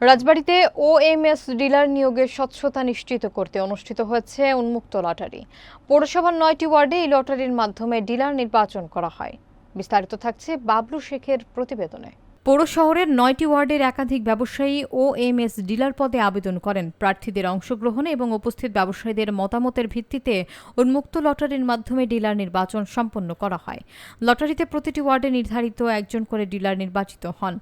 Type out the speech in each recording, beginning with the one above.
রাজবাড়ীতে OMS dealer নিয়োগের স্বচ্ছতা নিশ্চিত করতে অনুষ্ঠিত হয়েছে উন্মুক্ত লটারি। পৌরসভার ৯টি ওয়ার্ডে এই লটারির মাধ্যমে ডিলার নির্বাচন করা হয়। বিস্তারিত থাকছে বাবলু শেখের প্রতিবেদনে। পৌর শহরের ৯টি ওয়ার্ডের একাধিক ব্যবসায়ী ওএমএস ডিলার পদে আবেদন করেন। প্রার্থীদের অংশগ্রহণে এবং উপস্থিত ব্যবসায়ীদের মতামতের ভিত্তিতে উন্মুক্ত লটারির মাধ্যমে ডিলার নির্বাচন সম্পন্ন করা হয়। লটারিতে প্রতিটি ওয়ার্ডে নির্ধারিত একজন করে ডিলার নির্বাচিত হন।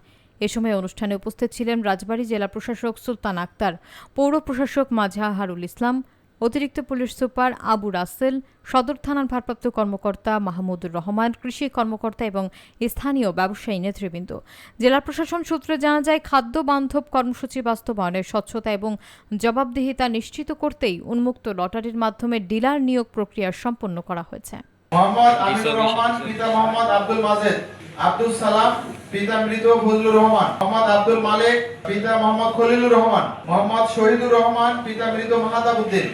এ সময় অনুষ্ঠানে উপস্থিত ছিলেন রাজবাড়ী জেলা প্রশাসক সুলতান আক্তার, পৌর প্রশাসক মাঝহারুল ইসলাম, অতিরিক্ত পুলিশ সুপার আবু রাসেল, সদর থানার ভারপ্রাপ্ত কর্মকর্তা মাহমুদুর রহমান, কৃষি কর্মকর্তা এবং স্থানীয় ব্যবসায়ী নেতৃবৃন্দ। জেলা প্রশাসন সূত্রে জানা যায়, খাদ্য বান্ধব কর্মসূচি বাস্তবায়নের স্বচ্ছতা এবং জবাবদিহিতা নিশ্চিত করতেই উন্মুক্ত লটারির মাধ্যমে ডিলার নিয়োগ প্রক্রিয়া সম্পন্ন করা হয়েছে। মোহাম্মদ আমিনুর রহমান পিতা মোহাম্মদ আব্দুল মাজেদ, আব্দুল সালাম পিতা মৃত ফজলুর রহমান, মোহাম্মদ আব্দুল মালিক পিতা মোহাম্মদ খলিলুর রহমান, মোহাম্মদ শহীদুর রহমান পিতা মৃত মাহাতাবউদ্দিন,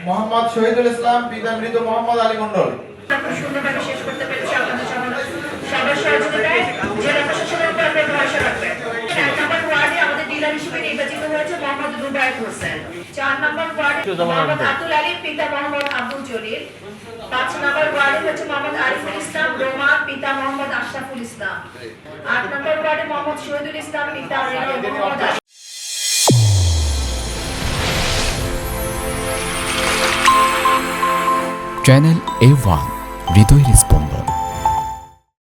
মোহাম্মদ শহীদুল ইসলাম পিতা মৃত মোহাম্মদ আলী মন্ডল। সুন্দরভাবে শেষ করতে পেরেছি। আপনাদের সবার সহযোগিতায় জেলা প্রশাসনের উপর আমরা ভরসা রাখবেন। ১ নম্বর ওয়ার্ডে আমাদের ডিলার হিসেবে নির্বাচিত হয়েছে মোহাম্মদ রুবায়েত হোসেন। ৪ নম্বর ওয়ার্ডে মোহাম্মদ আব্দুল আলী পিতা মোহাম্মদ আব্দুল জলিল। ৫ নম্বর ওয়ার্ডে হচ্ছে মোহাম্মদ আরিফুল ইসলাম রোমান পিতা মোহাম্মদ আশরাফুল ইসলাম। ৮ নম্বর ওয়ার্ডে মোহাম্মদ শহীদুল ইসলাম পিতা মোহাম্মদ চ্যানেল A1 হৃদয়ের